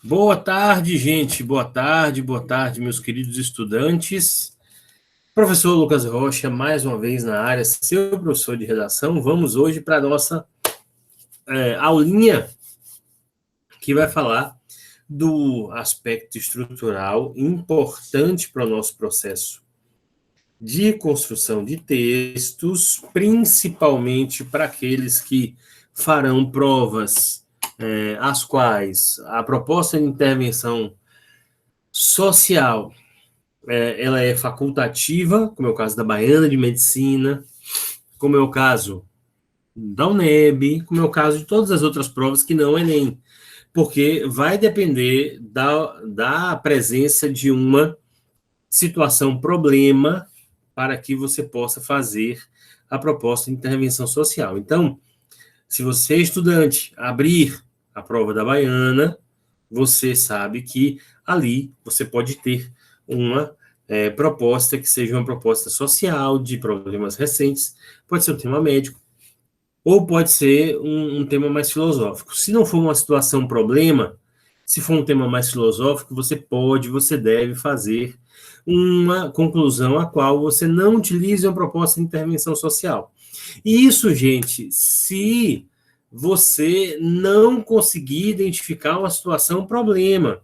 Boa tarde, gente. Boa tarde, meus queridos estudantes. Professor Lucas Rocha, mais uma vez na área, seu professor de redação. Vamos hoje para a nossa aulinha que vai falar do aspecto estrutural importante para o nosso processo de construção de textos, principalmente para aqueles que farão provas as quais a proposta de intervenção social ela é facultativa, como é o caso da Baiana de Medicina, como é o caso da UNEB, como é o caso de todas as outras provas que não é Enem, porque vai depender da presença de uma situação problema para que você possa fazer a proposta de intervenção social. Então, se você é estudante, abrir a prova da Baiana, você sabe que ali você pode ter uma proposta que seja uma proposta social, de problemas recentes, pode ser um tema médico, ou pode ser um tema mais filosófico. Se não for uma situação problema, se for um tema mais filosófico, você deve fazer uma conclusão a qual você não utilize uma proposta de intervenção social. E isso, gente, se você não conseguir identificar uma situação problema.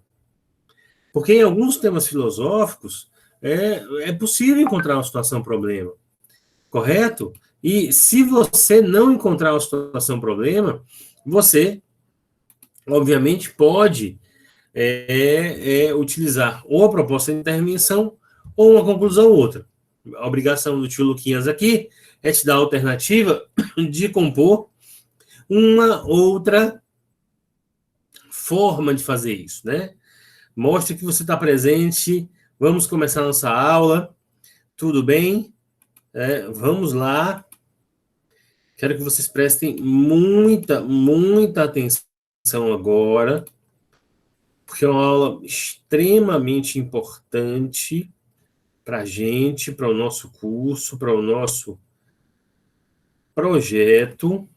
Porque em alguns temas filosóficos é possível encontrar uma situação problema, correto? E se você não encontrar uma situação problema, você, obviamente, pode utilizar ou a proposta de intervenção ou uma conclusão ou outra. A obrigação do tio Luquinhas aqui é te dar a alternativa de compor uma outra forma de fazer isso, né? Mostre que você está presente. Vamos começar a nossa aula. Tudo bem? Vamos lá. Quero que vocês prestem muita atenção agora, porque é uma aula extremamente importante para a gente, para o nosso curso, para o nosso projeto.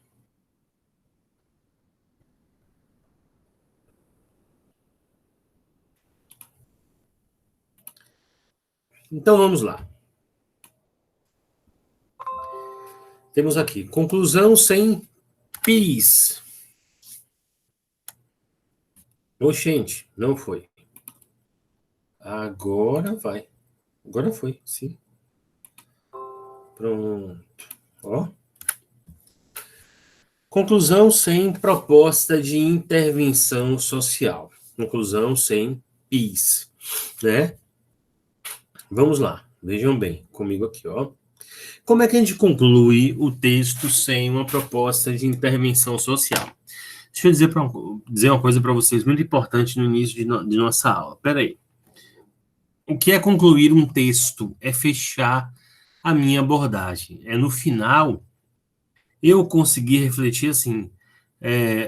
Então, vamos lá. Temos aqui, conclusão sem PIS. Oxente, não foi. Agora vai. Agora foi, sim. Pronto. Ó. Conclusão sem proposta de intervenção social. Conclusão sem PIS, né? Vamos lá. Vejam bem comigo aqui, ó. Como é que a gente conclui o texto sem uma proposta de intervenção social? Deixa eu dizer uma coisa para vocês muito importante no início de nossa aula. Espera aí. O que é concluir um texto? É fechar a minha abordagem. É no final eu conseguir refletir assim,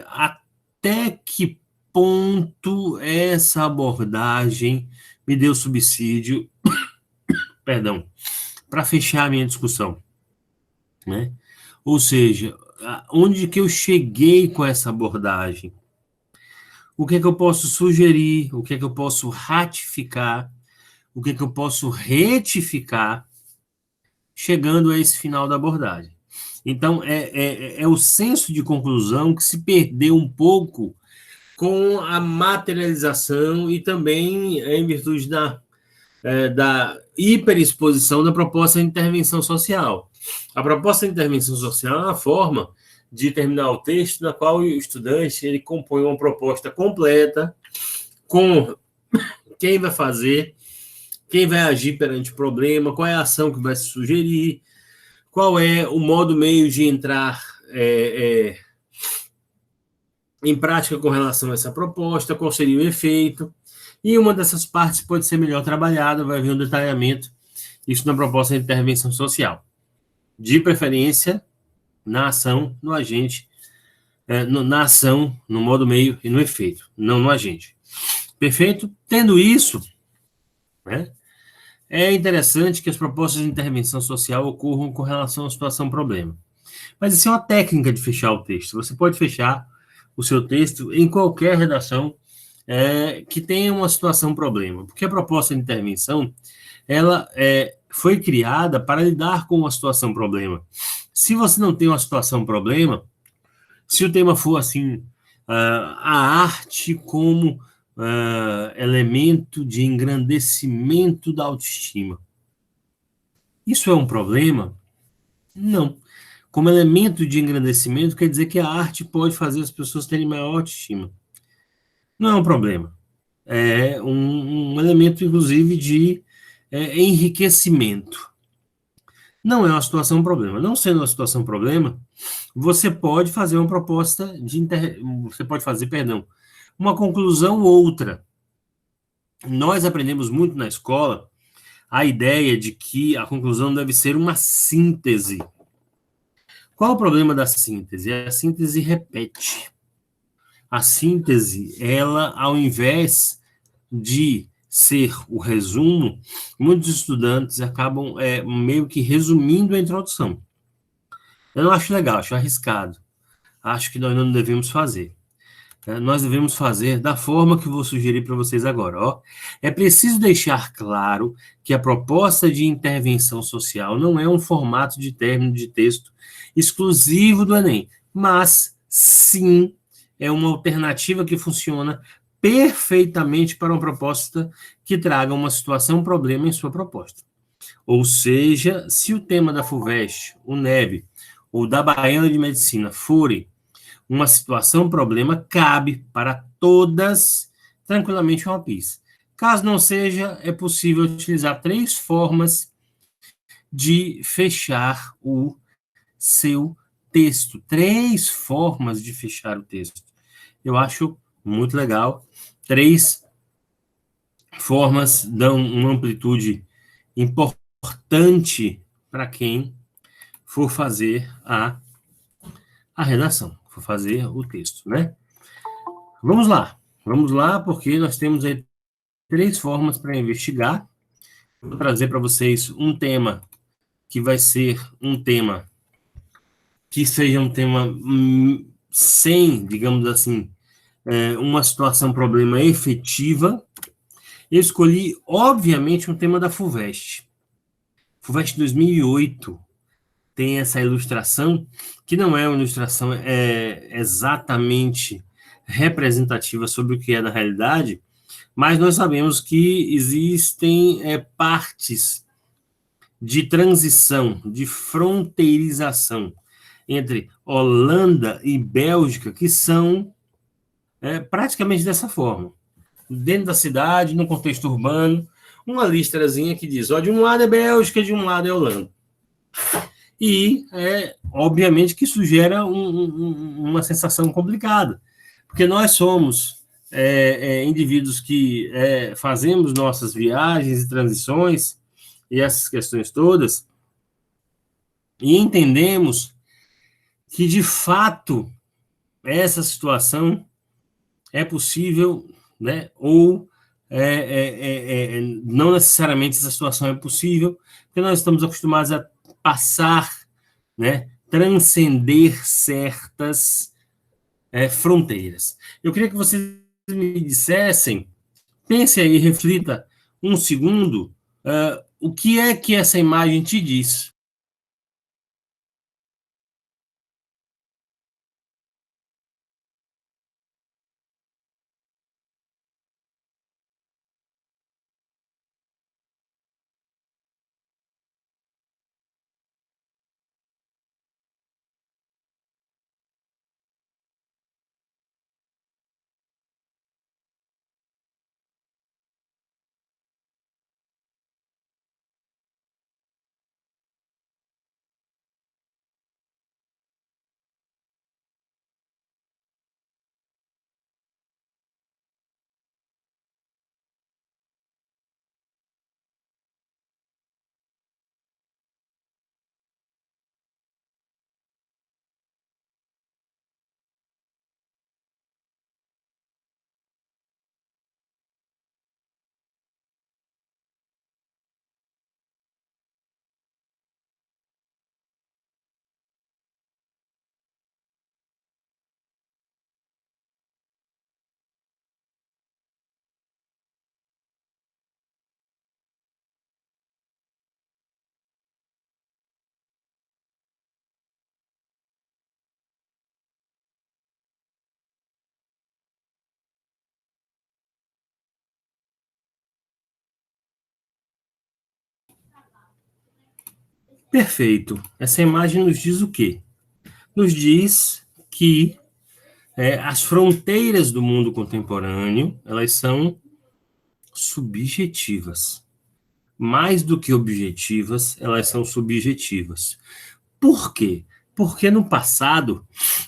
até que ponto essa abordagem me deu subsídio, perdão, para fechar a minha discussão, né? Ou seja, onde que eu cheguei com essa abordagem? O que é que eu posso sugerir? O que é que eu posso ratificar? O que é que eu posso retificar chegando a esse final da abordagem? Então, é o senso de conclusão que se perdeu um pouco com a materialização e também em virtude da hiperexposição da proposta de intervenção social. A proposta de intervenção social é uma forma de terminar o texto na qual o estudante ele compõe uma proposta completa com quem vai fazer, quem vai agir perante o problema, qual é a ação que vai se sugerir, qual é o modo meio de entrar em prática com relação a essa proposta, qual seria o efeito, e uma dessas partes pode ser melhor trabalhada, vai haver um detalhamento, isso na proposta de intervenção social. De preferência, na ação, no agente, na ação, no modo meio e no efeito, não no agente. Perfeito? Tendo isso, né, é interessante que as propostas de intervenção social ocorram com relação à situação problema. Mas isso é uma técnica de fechar o texto. Você pode fechar o seu texto em qualquer redação que tem uma situação problema, porque a proposta de intervenção ela foi criada para lidar com uma situação problema. Se você não tem uma situação problema, se o tema for assim, a arte como elemento de engrandecimento da autoestima, isso é um problema? Não. Como elemento de engrandecimento, quer dizer que a arte pode fazer as pessoas terem maior autoestima. Não é um problema. É um elemento, inclusive, de enriquecimento. Não é uma situação problema. Não sendo uma situação problema, você pode fazer uma proposta você pode fazer, perdão, uma conclusão outra. Nós aprendemos muito na escola a ideia de que a conclusão deve ser uma síntese. Qual o problema da síntese? A síntese repete. A síntese, ela, ao invés de ser o resumo, muitos estudantes acabam meio que resumindo a introdução. Eu não acho legal, acho arriscado. Acho que nós não devemos fazer. Nós devemos fazer da forma que eu vou sugerir para vocês agora. Ó. É preciso deixar claro que a proposta de intervenção social não é um formato de término de texto exclusivo do Enem, mas sim é uma alternativa que funciona perfeitamente para uma proposta que traga uma situação, um problema em sua proposta. Ou seja, se o tema da FUVEST, o NEB, ou da Baiana de Medicina forem uma situação, um problema, cabe para todas tranquilamente uma PIS. Caso não seja, é possível utilizar 3 formas de fechar o seu texto. 3 formas de fechar o texto. Eu acho muito legal. 3 formas dão uma amplitude importante para quem for fazer a redação, for fazer o texto, né? Vamos lá, porque nós temos aí 3 formas para investigar. Vou trazer para vocês um tema que vai ser um tema que seja um tema sem, digamos assim, uma situação, problema efetiva. Eu escolhi, obviamente, um tema da FUVEST. FUVEST 2008 tem essa ilustração, que não é uma ilustração exatamente representativa sobre o que é na realidade, mas nós sabemos que existem partes de transição, de fronteirização entre Holanda e Bélgica, que são praticamente dessa forma. Dentro da cidade, no contexto urbano, uma listrazinha que diz, ó, de um lado é Bélgica, de um lado é Holanda. E, obviamente, que isso gera uma sensação complicada, porque nós somos indivíduos que fazemos nossas viagens e transições, e essas questões todas, e entendemos que, de fato, essa situação é possível, né, ou não necessariamente essa situação é possível, porque nós estamos acostumados a passar, né, transcender certas fronteiras. Eu queria que vocês me dissessem, pense aí, reflita um segundo, o que é que essa imagem te diz? Perfeito. Essa imagem nos diz o quê? Nos diz que as fronteiras do mundo contemporâneo, elas são subjetivas. Mais do que objetivas, elas são subjetivas. Por quê? Porque no passado,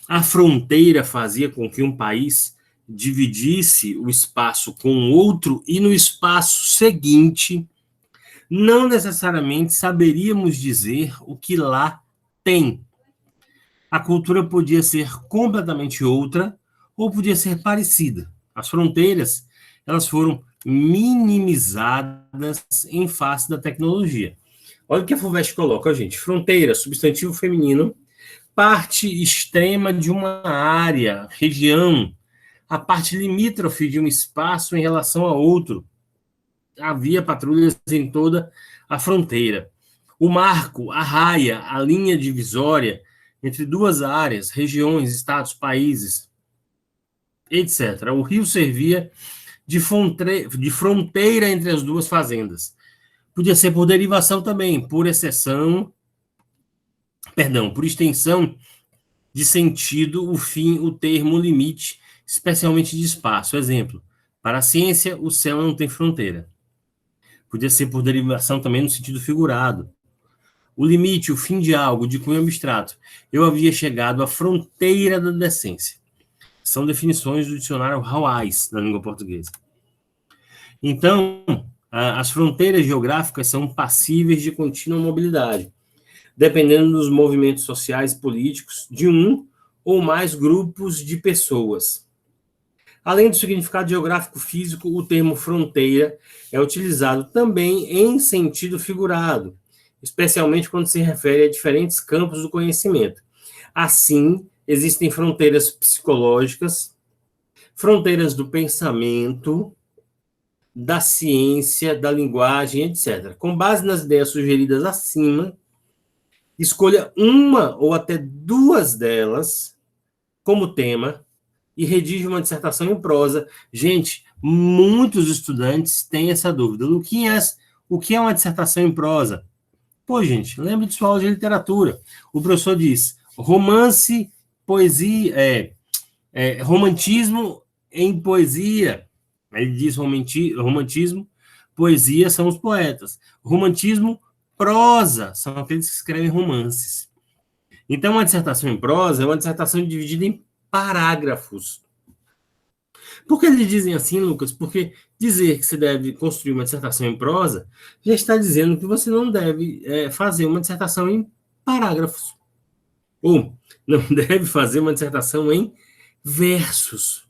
a fronteira fazia com que um país dividisse o espaço com outro e no espaço seguinte, não necessariamente saberíamos dizer o que lá tem. A cultura podia ser completamente outra ou podia ser parecida. As fronteiras, elas foram minimizadas em face da tecnologia. Olha o que a FUVEST coloca, gente. Fronteira, substantivo feminino, parte extrema de uma área, região, a parte limítrofe de um espaço em relação a outro. Havia patrulhas em toda a fronteira. O marco, a raia, a linha divisória entre duas áreas, regiões, estados, países, etc. O rio servia de fronteira entre as duas fazendas. Podia ser por derivação também, por extensão de sentido, o fim, o termo, o limite, especialmente de espaço. Exemplo, para a ciência, o céu não tem fronteira. Podia ser por derivação também no sentido figurado. O limite, o fim de algo, de cunho abstrato. Eu havia chegado à fronteira da decência. São definições do dicionário Hawais, da língua portuguesa. Então, as fronteiras geográficas são passíveis de contínua mobilidade, dependendo dos movimentos sociais e políticos de um ou mais grupos de pessoas. Além do significado geográfico físico, o termo fronteira é utilizado também em sentido figurado, especialmente quando se refere a diferentes campos do conhecimento. Assim, existem fronteiras psicológicas, fronteiras do pensamento, da ciência, da linguagem, etc. Com base nas ideias sugeridas acima, escolha uma ou até duas delas como tema e redige uma dissertação em prosa. Gente, muitos estudantes têm essa dúvida. Luquinhas, o que é uma dissertação em prosa? Pô, gente, lembra de sua aula de literatura. O professor diz romance, poesia, romantismo em poesia. Ele diz romantismo, poesia são os poetas. Romantismo, prosa, são aqueles que escrevem romances. Então, uma dissertação em prosa é uma dissertação dividida em parágrafos. Por que eles dizem assim, Lucas? Porque dizer que você deve construir uma dissertação em prosa já está dizendo que você não deve fazer uma dissertação em parágrafos. Ou não deve fazer uma dissertação em versos.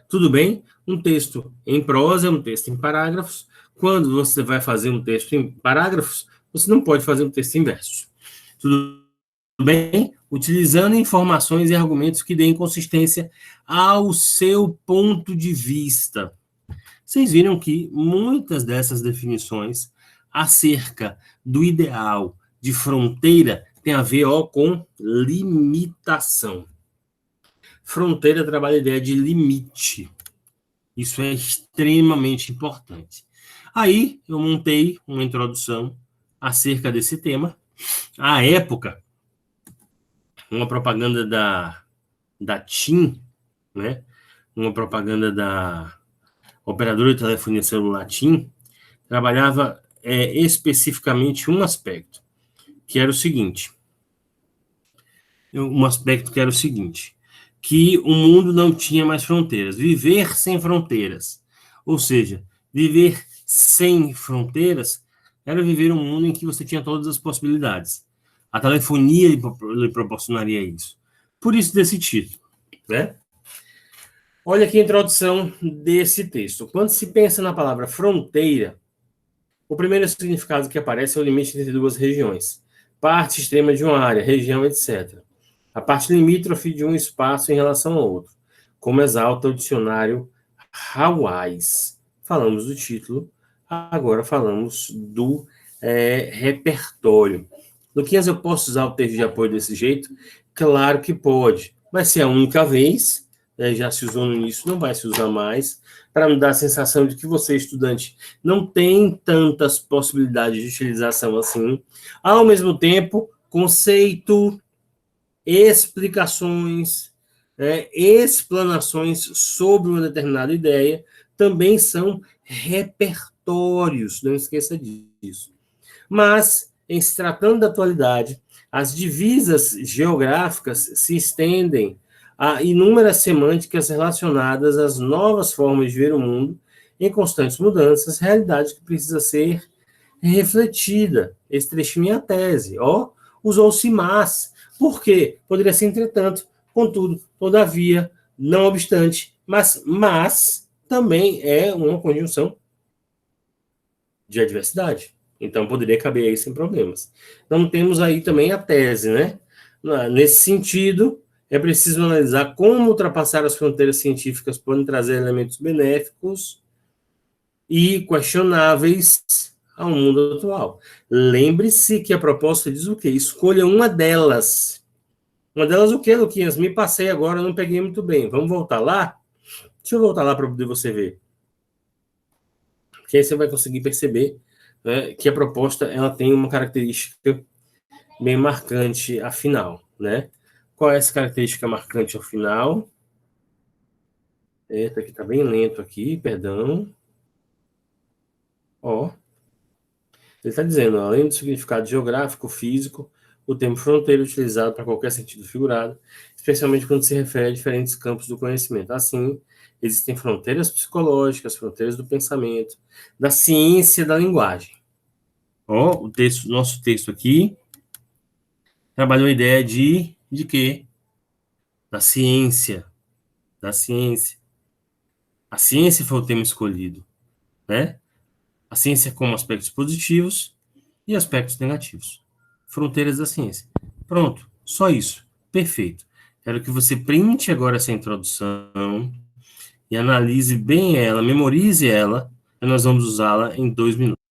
Tudo bem? Um texto em prosa é um texto em parágrafos. Quando você vai fazer um texto em parágrafos, você não pode fazer um texto em versos. Tudo bem? Utilizando informações e argumentos que deem consistência ao seu ponto de vista. Vocês viram que muitas dessas definições acerca do ideal de fronteira tem a ver com limitação. Fronteira trabalha a ideia de limite. Isso é extremamente importante. Aí eu montei uma introdução acerca desse tema. À época, uma propaganda da TIM, né? Uma propaganda da operadora de telefonia celular TIM, trabalhava especificamente um aspecto, que era o seguinte. Que o mundo não tinha mais fronteiras. Viver sem fronteiras. Ou seja, viver sem fronteiras era viver um mundo em que você tinha todas as possibilidades. A telefonia lhe proporcionaria isso. Por isso desse título, né? Olha aqui a introdução desse texto. Quando se pensa na palavra fronteira, o primeiro significado que aparece é o limite entre duas regiões. Parte extrema de uma área, região, etc. A parte limítrofe de um espaço em relação ao outro, como exalta o dicionário Hawais. Falamos do título, agora falamos do repertório. Luquinhas, eu posso usar o texto de apoio desse jeito? Claro que pode. Vai ser a única vez, já se usou no início, não vai se usar mais, para não dar a sensação de que você, estudante, não tem tantas possibilidades de utilização assim. Ao mesmo tempo, conceito, explicações, explanações sobre uma determinada ideia também são repertórios, não esqueça disso. Mas, em se tratando da atualidade, as divisas geográficas se estendem a inúmeras semânticas relacionadas às novas formas de ver o mundo em constantes mudanças, realidade que precisa ser refletida. Esse trechinho é a tese. Usou-se mas. Por quê? Poderia ser entretanto, contudo, todavia, não obstante, mas também é uma conjunção de adversidade. Então, poderia caber aí sem problemas. Então, temos aí também a tese, né? Nesse sentido, é preciso analisar como ultrapassar as fronteiras científicas podem trazer elementos benéficos e questionáveis ao mundo atual. Lembre-se que a proposta diz o quê? Escolha uma delas. Uma delas o quê, Luquinhas? Me passei agora, não peguei muito bem. Vamos voltar lá? Deixa eu voltar lá para poder você ver. Porque aí você vai conseguir perceber, né, que a proposta ela tem uma característica bem marcante afinal, né? Qual é essa característica marcante ao final? Eita, aqui está bem lento aqui, perdão. Ele está dizendo, além do significado geográfico, físico, o termo fronteira é utilizado para qualquer sentido figurado, especialmente quando se refere a diferentes campos do conhecimento. Assim, existem fronteiras psicológicas, fronteiras do pensamento, da ciência da linguagem. O texto, nosso texto aqui trabalhou a ideia de quê? Da ciência. Da ciência. A ciência foi o tema escolhido, né? A ciência como aspectos positivos e aspectos negativos. Fronteiras da ciência. Pronto, só isso. Perfeito. Quero que você printe agora essa introdução e analise bem ela, memorize ela, e nós vamos usá-la em 2 minutos.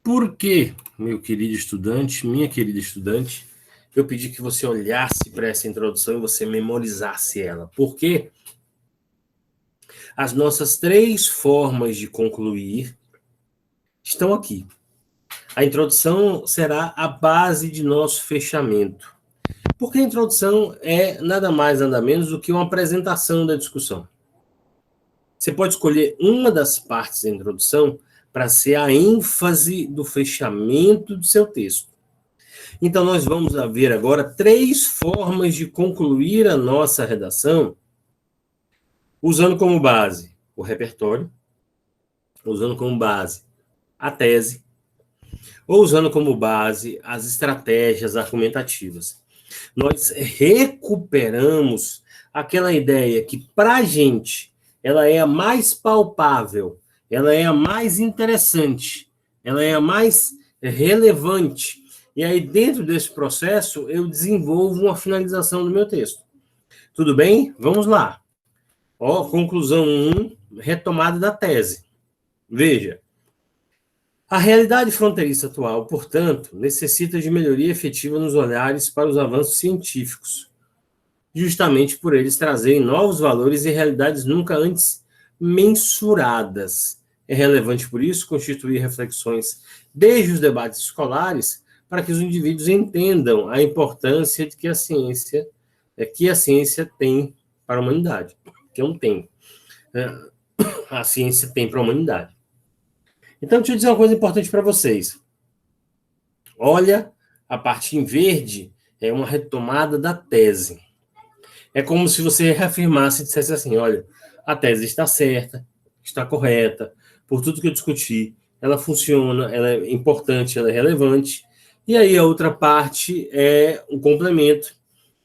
Por que, meu querido estudante, minha querida estudante, eu pedi que você olhasse para essa introdução e você memorizasse ela? Porque as nossas 3 formas de concluir estão aqui. A introdução será a base de nosso fechamento. Porque a introdução é nada mais, nada menos do que uma apresentação da discussão. Você pode escolher uma das partes da introdução para ser a ênfase do fechamento do seu texto. Então, nós vamos ver agora 3 formas de concluir a nossa redação, usando como base o repertório, usando como base a tese, ou usando como base as estratégias argumentativas. Nós recuperamos aquela ideia que, para a gente, ela é a mais palpável, ela é a mais interessante, ela é a mais relevante. E aí, dentro desse processo, eu desenvolvo uma finalização do meu texto. Tudo bem? Vamos lá. Conclusão 1, retomada da tese. Veja, a realidade fronteiriça atual, portanto, necessita de melhoria efetiva nos olhares para os avanços científicos. justamente por eles trazerem novos valores e realidades nunca antes mensuradas. É relevante, por isso, constituir reflexões desde os debates escolares para que os indivíduos entendam a importância de que a ciência tem para a humanidade, que não tem. A ciência tem para a humanidade. Então, deixa eu dizer uma coisa importante para vocês. Olha, a parte em verde é uma retomada da tese. É como se você reafirmasse e dissesse assim, olha, a tese está certa, está correta, por tudo que eu discuti, ela funciona, ela é importante, ela é relevante. E aí a outra parte é um complemento.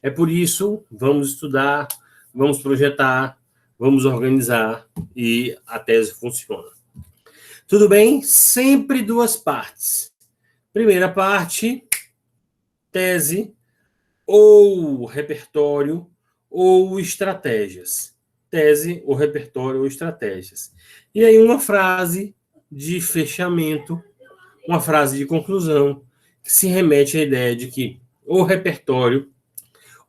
É por isso, vamos estudar, vamos projetar, vamos organizar e a tese funciona. Tudo bem? Sempre duas partes. Primeira parte, tese, ou repertório, ou estratégias. Tese, ou repertório, ou estratégias. E aí uma frase de fechamento, uma frase de conclusão, que se remete à ideia de que o repertório,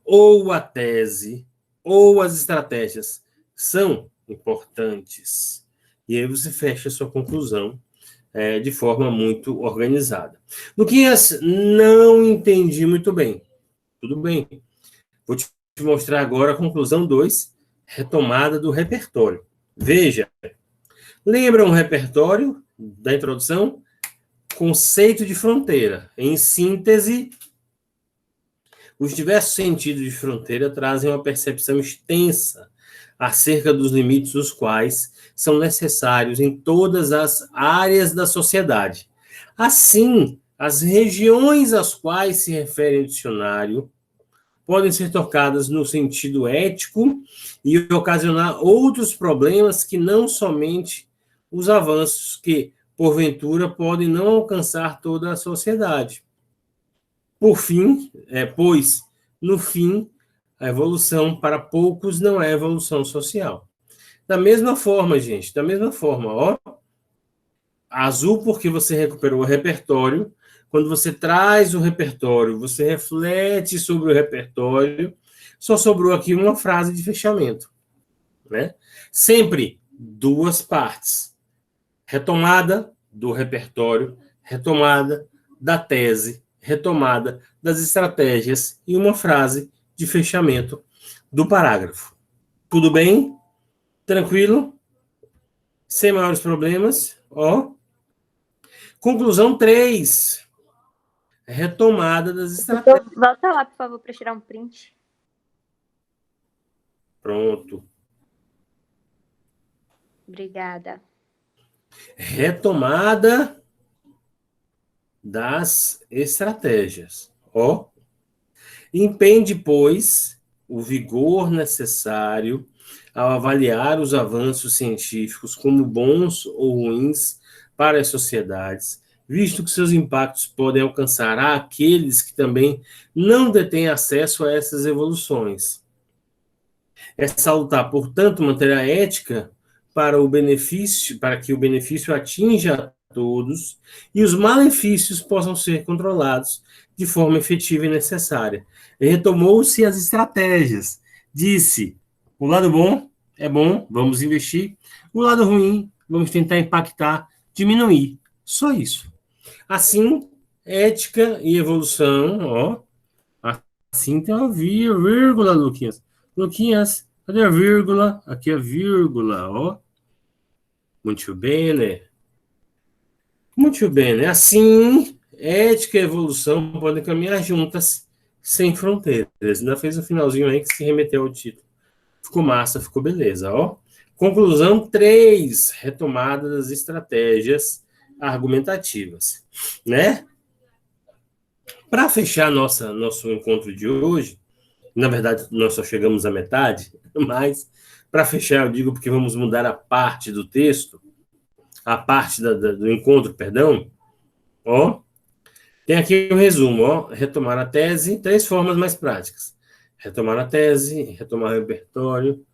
ou a tese, ou as estratégias são importantes. E aí você fecha a sua conclusão de forma muito organizada. Luquinhas, não entendi muito bem. Tudo bem. Vou te mostrar agora a conclusão 2, retomada do repertório. Veja, lembra um repertório da introdução? Conceito de fronteira. Em síntese, os diversos sentidos de fronteira trazem uma percepção extensa acerca dos limites os quais são necessários em todas as áreas da sociedade. Assim, as regiões às quais se refere o dicionário podem ser tocadas no sentido ético e ocasionar outros problemas que não somente os avanços que, porventura, podem não alcançar toda a sociedade. Por fim, pois, no fim, a evolução para poucos não é evolução social. Da mesma forma, gente, ó, azul porque você recuperou o repertório. Quando você traz o repertório, você reflete sobre o repertório, só sobrou aqui uma frase de fechamento, né? Sempre duas partes. Retomada do repertório, retomada da tese, retomada das estratégias e uma frase de fechamento do parágrafo. Tudo bem? Tranquilo? Sem maiores problemas? Ó. Conclusão 3. Retomada das estratégias. Volta lá, por favor, para tirar um print. Pronto. Obrigada. Retomada das estratégias. Ó. Impende, pois, o vigor necessário ao avaliar os avanços científicos como bons ou ruins para as sociedades, visto que seus impactos podem alcançar aqueles que também não detêm acesso a essas evoluções. É salutar, portanto, manter a ética para que o benefício atinja a todos e os malefícios possam ser controlados de forma efetiva e necessária. Retomou-se as estratégias. Disse, o lado bom, vamos investir. O lado ruim, vamos tentar impactar, diminuir. Só isso. Assim, ética e evolução, ó. Assim tem uma vírgula, Luquinhas. Luquinhas, cadê a vírgula? Aqui a vírgula, ó. Muito bem, né? Muito bem, né? Assim, ética e evolução podem caminhar juntas, sem fronteiras. Ainda fez um finalzinho aí que se remeteu ao título. Ficou massa, ficou beleza, ó. Conclusão 3, retomada das estratégias argumentativas, né? Para fechar nosso encontro de hoje, na verdade, nós só chegamos à metade, mas para fechar, eu digo porque vamos mudar a parte do texto, a parte do encontro, perdão, ó. Tem aqui um resumo, ó. Retomar a tese, 3 formas mais práticas. Retomar a tese, retomar o repertório,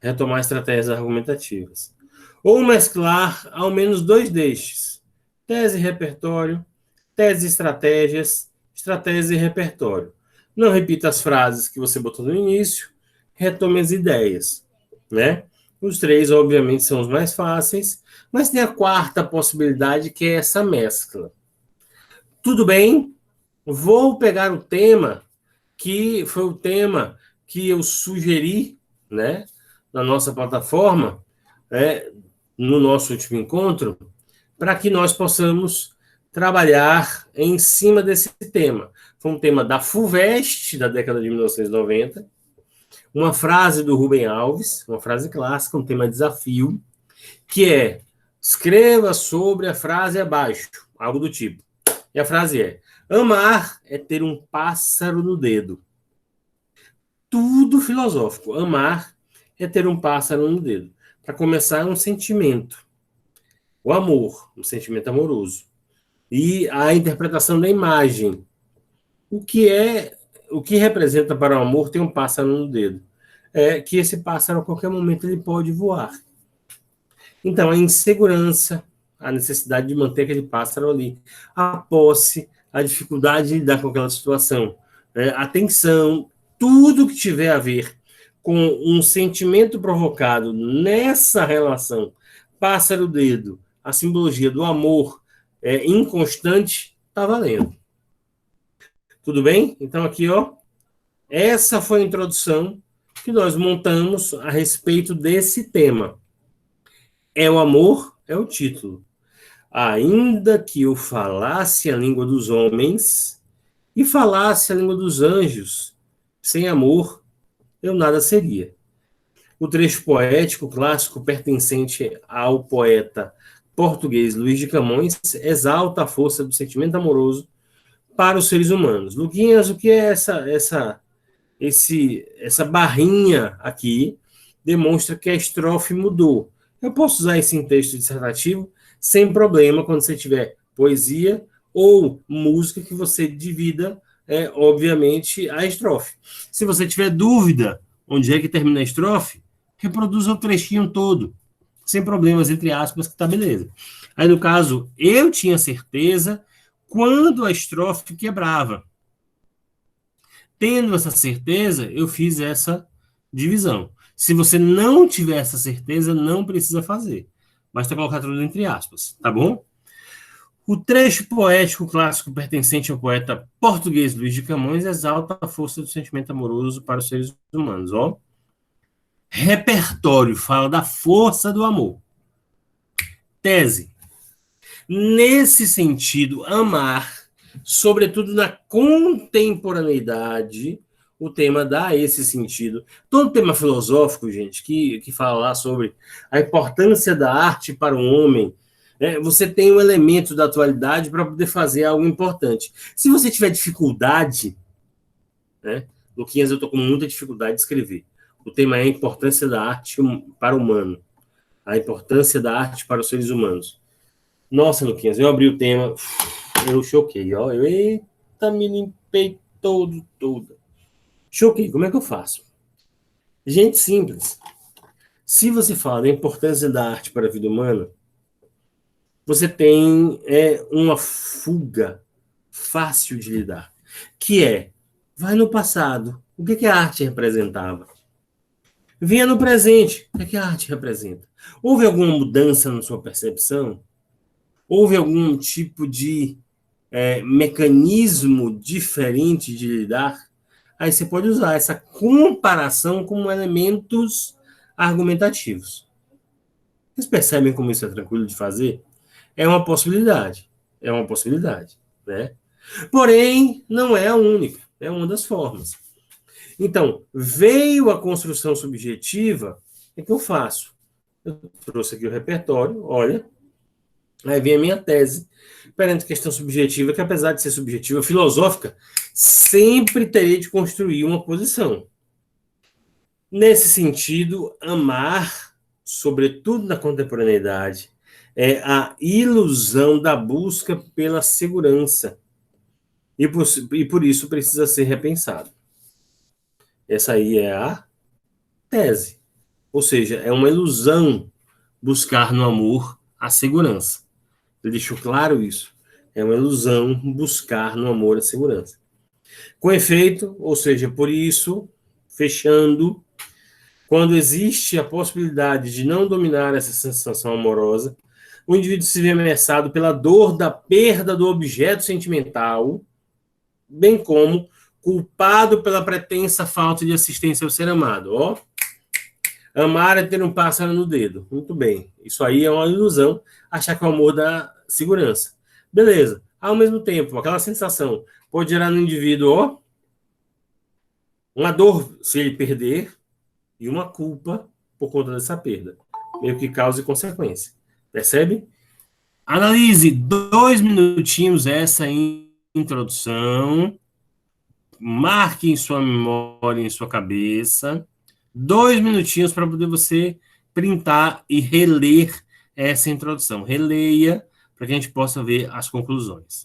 retomar estratégias argumentativas. Ou mesclar ao menos 2 destes. Tese e repertório, tese e estratégias, estratégia e repertório. Não repita as frases que você botou no início. Retome as ideias, né? Os três, obviamente, são os mais fáceis, mas tem a quarta possibilidade, que é essa mescla. Tudo bem? Vou pegar o tema que foi o tema que eu sugeri, né, na nossa plataforma, no nosso último encontro, para que nós possamos trabalhar em cima desse tema. Foi um tema da FUVEST, da década de 1990, uma frase do Rubem Alves, uma frase clássica, um tema desafio, que é: escreva sobre a frase abaixo, algo do tipo. E a frase é: amar é ter um pássaro no dedo. Tudo filosófico. Amar é ter um pássaro no dedo. Para começar, é um sentimento. O amor, um sentimento amoroso. E a interpretação da imagem. O que representa para o amor ter um pássaro no dedo? É que esse pássaro, a qualquer momento, ele pode voar. Então, a insegurança, a necessidade de manter aquele pássaro ali, a posse, a dificuldade de lidar com aquela situação, a tensão, tudo que tiver a ver com um sentimento provocado nessa relação, pássaro-dedo, a simbologia do amor inconstante, está valendo. Tudo bem? Então, aqui, ó, essa foi a introdução que nós montamos a respeito desse tema. É o amor? É o título. Ainda que eu falasse a língua dos homens e falasse a língua dos anjos, sem amor, eu nada seria. O trecho poético clássico pertencente ao poeta português Luís de Camões exalta a força do sentimento amoroso para os seres humanos. Luquinhas, o que é essa barrinha aqui? Demonstra que a estrofe mudou. Eu posso usar isso em texto dissertativo sem problema quando você tiver poesia ou música que você divida, obviamente, a estrofe. Se você tiver dúvida onde é que termina a estrofe, reproduza o trechinho todo, sem problemas, entre aspas, que tá beleza. Aí, no caso, eu tinha certeza quando a estrofe quebrava. Tendo essa certeza, eu fiz essa divisão. Se você não tiver essa certeza, não precisa fazer. Basta colocar tudo entre aspas, tá bom? O trecho poético clássico pertencente ao poeta português Luís de Camões exalta a força do sentimento amoroso para os seres humanos. Ó. Repertório fala da força do amor. Tese. Nesse sentido, amar, sobretudo na contemporaneidade, o tema dá esse sentido. Todo tema filosófico, gente, que fala lá sobre a importância da arte para o homem, você tem um elemento da atualidade para poder fazer algo importante. Se você tiver dificuldade, Luquinhas, eu estou com muita dificuldade de escrever. O tema é a importância da arte para o humano, a importância da arte para os seres humanos. Nossa, Luquinhas, eu abri o tema, eu choquei, ó. Eita, me limpei todo. Choquei, como é que eu faço? Gente simples. Se você fala da importância da arte para a vida humana, você tem uma fuga fácil de lidar, que vai no passado, o que a arte representava? Vinha no presente, o que a arte representa? Houve alguma mudança na sua percepção? Houve algum tipo de mecanismo diferente de lidar? Aí você pode usar essa comparação como elementos argumentativos. Vocês percebem como isso é tranquilo de fazer? É uma possibilidade. Né? Porém, não é a única. É uma das formas. Então, veio a construção subjetiva, o que eu faço? Eu trouxe aqui o repertório, olha, aí vem a minha tese perante a questão subjetiva, que apesar de ser subjetiva, filosófica, sempre terei de construir uma posição. Nesse sentido, amar, sobretudo na contemporaneidade, é a ilusão da busca pela segurança. E por isso precisa ser repensado. Essa aí é a tese. Ou seja, é uma ilusão buscar no amor a segurança. Ele deixou claro isso. É uma ilusão buscar no amor a segurança. Com efeito, ou seja, por isso, fechando, quando existe a possibilidade de não dominar essa sensação amorosa, o indivíduo se vê ameaçado pela dor da perda do objeto sentimental, bem como culpado pela pretensa falta de assistência ao ser amado. Ó, amar é ter um pássaro no dedo. Muito bem. Isso aí é uma ilusão, achar que o amor dá segurança. Beleza. Ao mesmo tempo, aquela sensação pode gerar no indivíduo, ó, uma dor se ele perder e uma culpa por conta dessa perda. Meio que causa e consequência. Percebe? Analise 2 minutinhos essa introdução. Marque em sua memória, em sua cabeça. 2 minutinhos para poder você printar e reler essa introdução. Releia para que a gente possa ver as conclusões.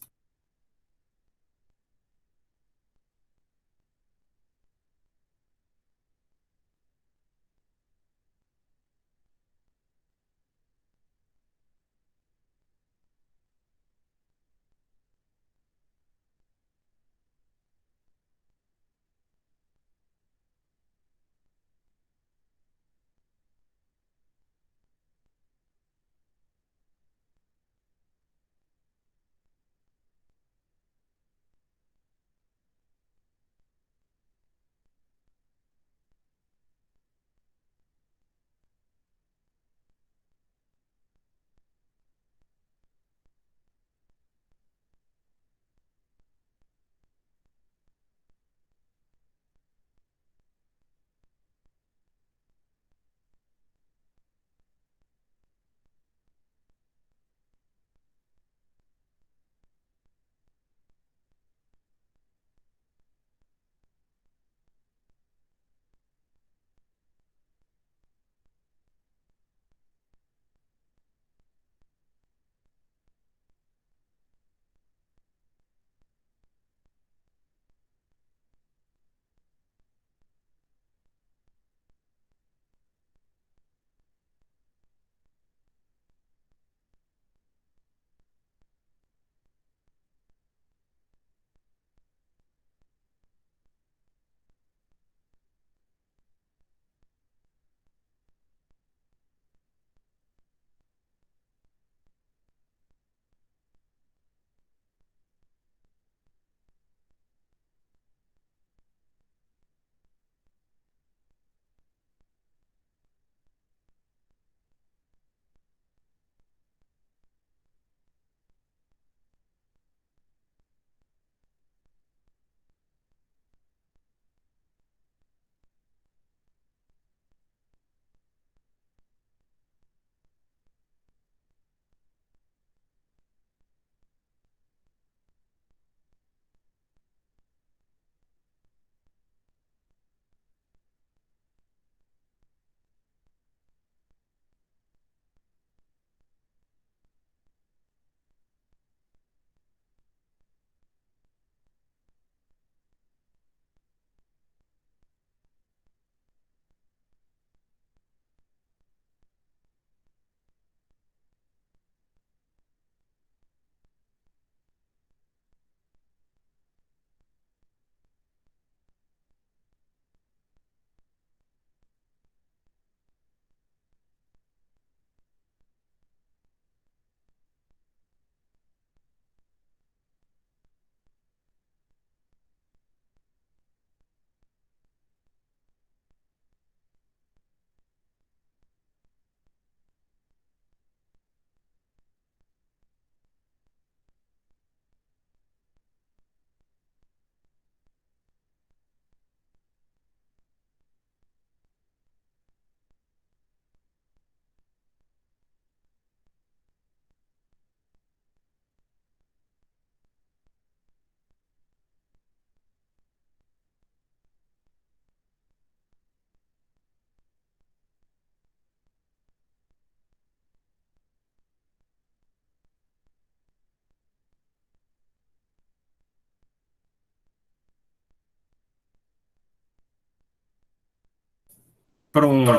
Pronto.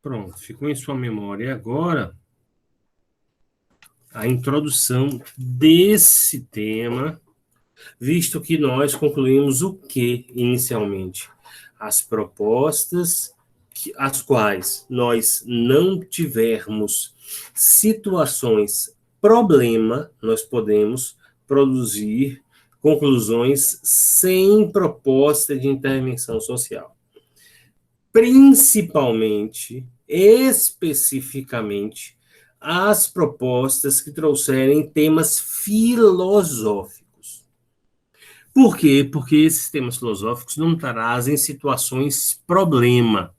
Pronto. Pronto, ficou em sua memória agora a introdução desse tema, visto que nós concluímos o que inicialmente? As propostas as quais nós não tivermos situações problema, nós podemos produzir conclusões sem proposta de intervenção social. Principalmente, especificamente, as propostas que trouxerem temas filosóficos. Por quê? Porque esses temas filosóficos não trazem situações problema.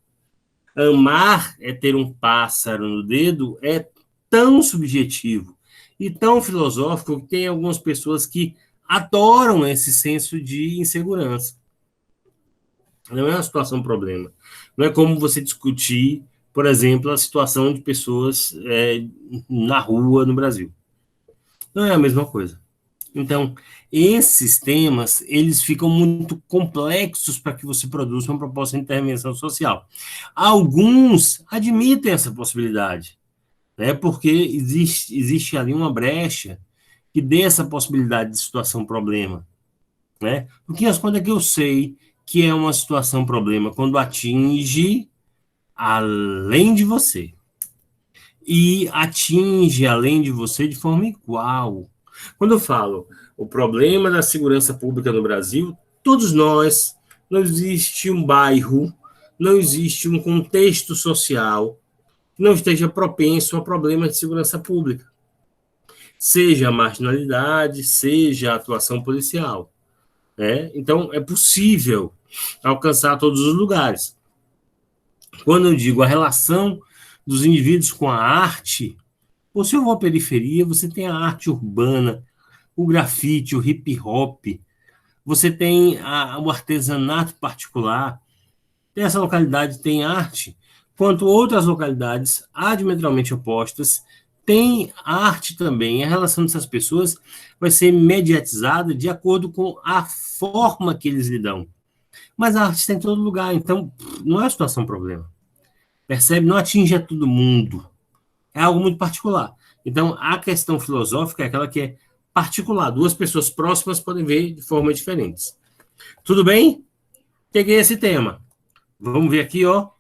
Amar é ter um pássaro no dedo é tão subjetivo e tão filosófico que tem algumas pessoas que adoram esse senso de insegurança. Não é uma situação problema. Não é como você discutir, por exemplo, a situação de pessoas na rua no Brasil. Não é a mesma coisa. Então, esses temas, eles ficam muito complexos para que você produza uma proposta de intervenção social. Alguns admitem essa possibilidade, né? Porque existe ali uma brecha que dê essa possibilidade de situação problema, né? Porque quando é que eu sei que é uma situação problema? Quando atinge além de você. E atinge além de você de forma igual. Quando eu falo o problema da segurança pública no Brasil, todos nós, não existe um bairro, não existe um contexto social que não esteja propenso a problemas de segurança pública. Seja a marginalidade, seja a atuação policial. Né? Então, é possível alcançar todos os lugares. Quando eu digo a relação dos indivíduos com a arte, você vai à periferia, você tem a arte urbana, o grafite, o hip hop, você tem o artesanato particular, essa localidade tem arte, quanto outras localidades diametralmente opostas têm arte também. A relação dessas pessoas vai ser mediatizada de acordo com a forma que eles lidam. Mas a arte está em todo lugar, então não é uma situação problema. Percebe? Não atinge a todo mundo. É algo muito particular. Então, a questão filosófica é aquela que é particular. Duas pessoas próximas podem ver de formas diferentes. Tudo bem? Peguei esse tema. Vamos ver aqui, ó.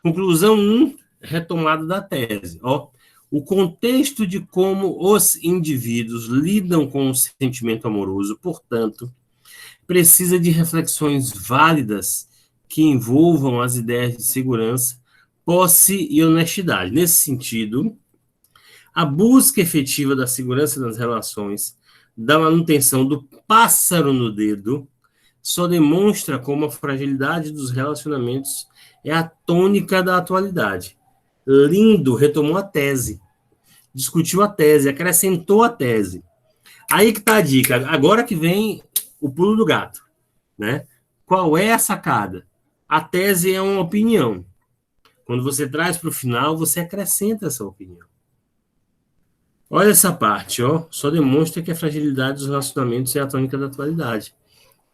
Conclusão 1, retomada da tese. Ó. O contexto de como os indivíduos lidam com o sentimento amoroso, portanto, precisa de reflexões válidas que envolvam as ideias de segurança, posse e honestidade. Nesse sentido, a busca efetiva da segurança nas relações, da manutenção do pássaro no dedo, só demonstra como a fragilidade dos relacionamentos é a tônica da atualidade. Lindo retomou a tese, discutiu a tese, acrescentou a tese. Aí que está a dica, agora que vem o pulo do gato, né? Qual é a sacada? A tese é uma opinião. Quando você traz para o final, você acrescenta essa opinião. Olha essa parte, ó. Só demonstra que a fragilidade dos relacionamentos é a tônica da atualidade.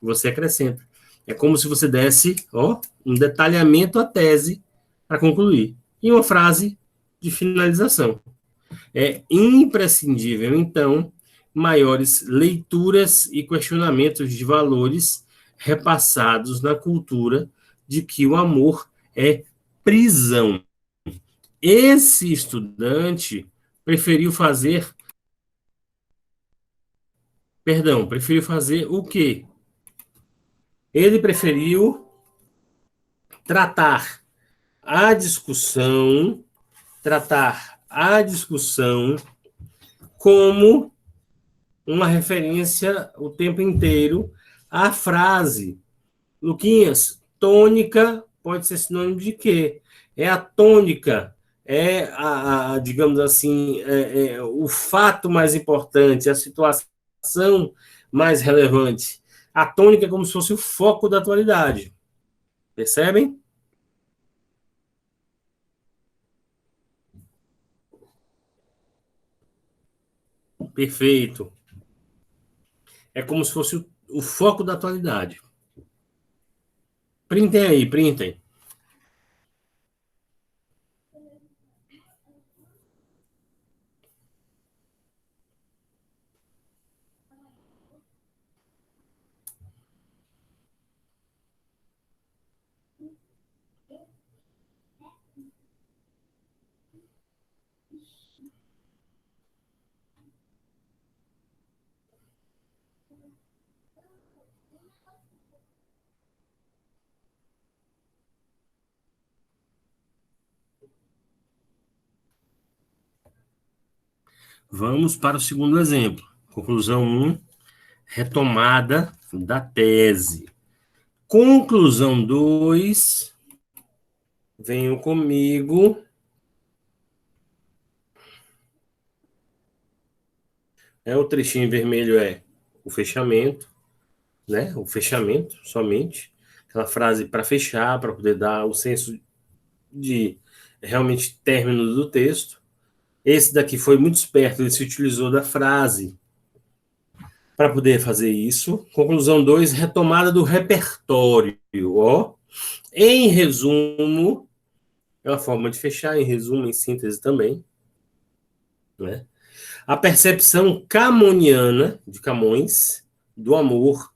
Você acrescenta. É como se você desse, ó, um detalhamento à tese para concluir. E uma frase de finalização. É imprescindível, então, maiores leituras e questionamentos de valores repassados na cultura de que o amor é prisão. Esse estudante preferiu fazer o quê? Ele preferiu tratar a discussão como uma referência o tempo inteiro à frase. Luquinhas, tônica pode ser sinônimo de quê? É a tônica, digamos assim, o fato mais importante, a situação mais relevante. A tônica é como se fosse o foco da atualidade. Percebem? Perfeito. É como se fosse o foco da atualidade. Printem aí, printem. Vamos para o segundo exemplo. Conclusão 1, retomada da tese. Conclusão 2, venham comigo. O trechinho vermelho é o fechamento, né? O fechamento somente. Aquela frase para fechar, para poder dar o senso de realmente término do texto. Esse daqui foi muito esperto, ele se utilizou da frase para poder fazer isso. Conclusão 2, retomada do repertório. Ó. Em resumo, é uma forma de fechar, em resumo, em síntese também. Né? A percepção camoniana, de Camões, do amor,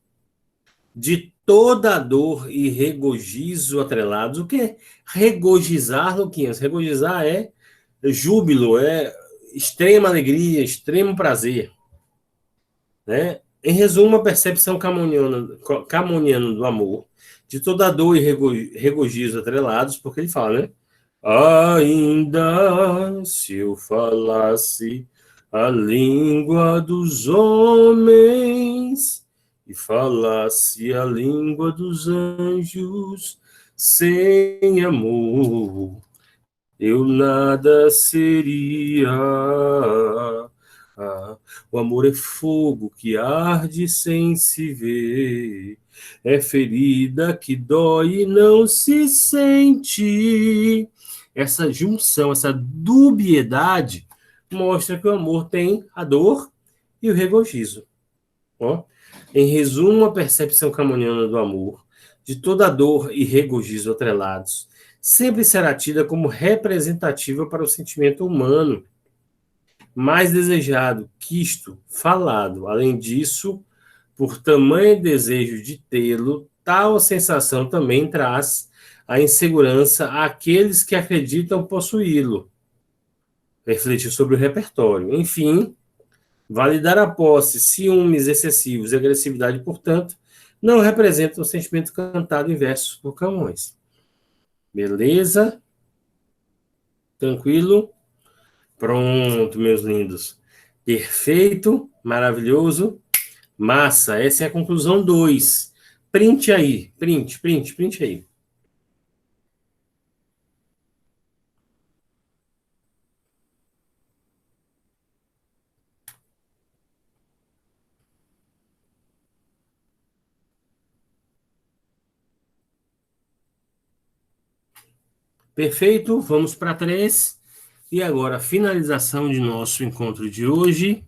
de toda dor e regozijo atrelados. O que é regozizar, Luquinhas? Regozizar é júbilo, é extrema alegria, extremo prazer. Né? Em resumo, a percepção camoniana do amor, de toda dor e regozijo atrelados, porque ele fala, né? Ainda se eu falasse a língua dos homens e falasse a língua dos anjos, sem amor eu nada seria. O amor é fogo que arde sem se ver, é ferida que dói e não se sente. Essa junção, essa dubiedade mostra que o amor tem a dor e o regozijo. Ó. Em resumo, a percepção camoniana do amor, de toda a dor e regozijo atrelados, sempre será tida como representativa para o sentimento humano mais desejado, quisto, falado. Além disso, por tamanho desejo de tê-lo, tal sensação também traz a insegurança àqueles que acreditam possuí-lo. Refletir sobre o repertório. Enfim, validar a posse, ciúmes excessivos e agressividade, portanto, não representam o sentimento cantado em versos por Camões. Beleza? Tranquilo? Pronto, meus lindos. Perfeito, maravilhoso, massa. Essa é a conclusão 2. Print aí, print aí. Perfeito, vamos para 3. E agora, a finalização de nosso encontro de hoje.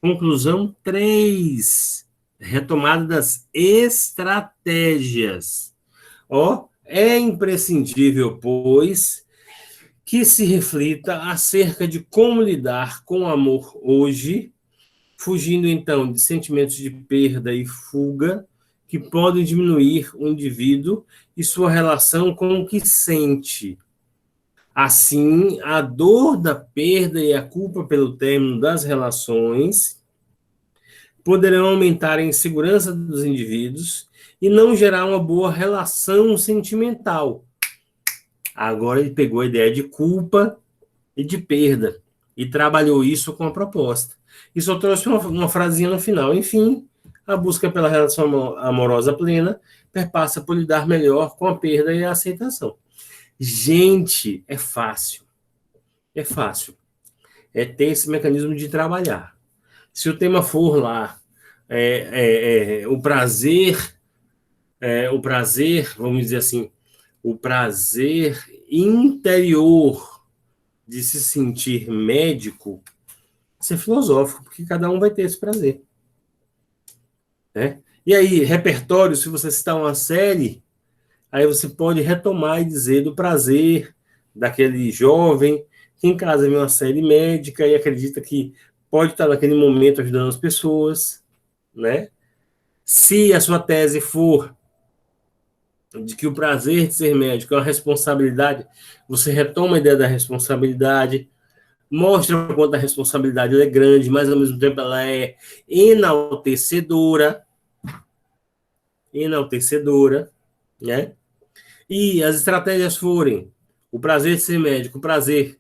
Conclusão 3. Retomada das estratégias. Ó, é imprescindível, pois, que se reflita acerca de como lidar com o amor hoje, fugindo então de sentimentos de perda e fuga que podem diminuir o indivíduo e sua relação com o que sente. Assim, a dor da perda e a culpa pelo término das relações poderão aumentar a insegurança dos indivíduos e não gerar uma boa relação sentimental. Agora ele pegou a ideia de culpa e de perda e trabalhou isso com a proposta. E só trouxe uma frasinha no final. Enfim, a busca pela relação amorosa plena perpassa por lidar melhor com a perda e a aceitação. Gente, é fácil. É fácil. É ter esse mecanismo de trabalhar. Se o tema for lá, o prazer, vamos dizer assim, o prazer interior de se sentir médico, ser filosófico, porque cada um vai ter esse prazer. Né? E aí, repertório, se você citar uma série, aí você pode retomar e dizer do prazer daquele jovem que em casa vê uma série médica e acredita que pode estar naquele momento ajudando as pessoas, né? Se a sua tese for de que o prazer de ser médico é uma responsabilidade, você retoma a ideia da responsabilidade, mostra o quanto a responsabilidade é grande, mas ao mesmo tempo ela é enaltecedora, né? E as estratégias forem o prazer de ser médico, o prazer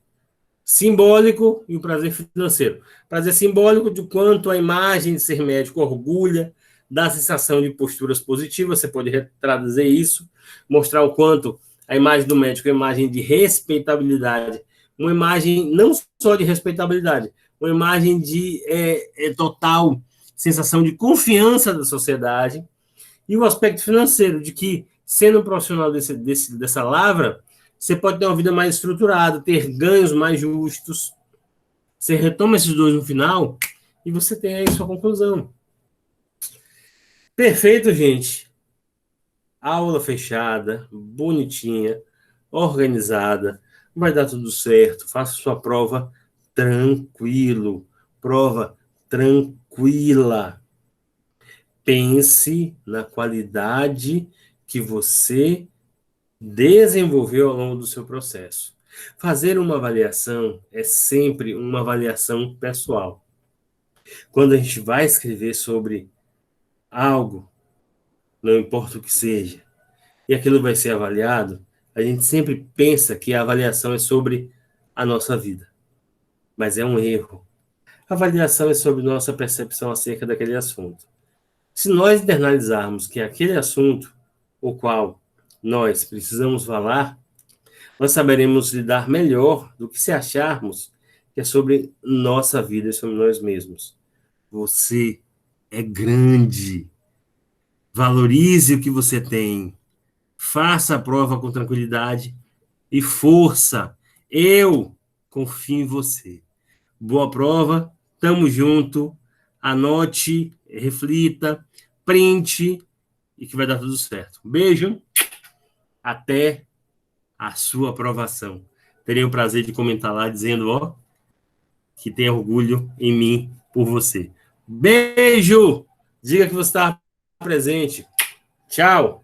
simbólico e o prazer financeiro. Prazer simbólico de quanto a imagem de ser médico orgulha da sensação de posturas positivas, você pode traduzir isso, mostrar o quanto a imagem do médico é uma imagem de respeitabilidade, uma imagem não só de respeitabilidade, uma imagem de total sensação de confiança da sociedade, e o aspecto financeiro, de que, sendo um profissional dessa lavra, você pode ter uma vida mais estruturada, ter ganhos mais justos. Você retoma esses dois no final e você tem aí sua conclusão. Perfeito, gente. Aula fechada, bonitinha, organizada. Vai dar tudo certo. Faça sua prova tranquilo. Prova tranquila. Pense na qualidade que você desenvolveu ao longo do seu processo. Fazer uma avaliação é sempre uma avaliação pessoal. Quando a gente vai escrever sobre algo, não importa o que seja, e aquilo vai ser avaliado, a gente sempre pensa que a avaliação é sobre a nossa vida. Mas é um erro. A avaliação é sobre nossa percepção acerca daquele assunto. Se nós internalizarmos que aquele assunto, o qual nós precisamos falar, nós saberemos lidar melhor do que se acharmos que é sobre nossa vida e sobre nós mesmos. Você é grande. Valorize o que você tem. Faça a prova com tranquilidade e força. Eu confio em você. Boa prova. Tamo junto. Anote, reflita, printe e que vai dar tudo certo. Beijo. Até a sua aprovação. Terei o prazer de comentar lá dizendo, ó, que tem orgulho em mim por você. Beijo! Diga que você está presente. Tchau!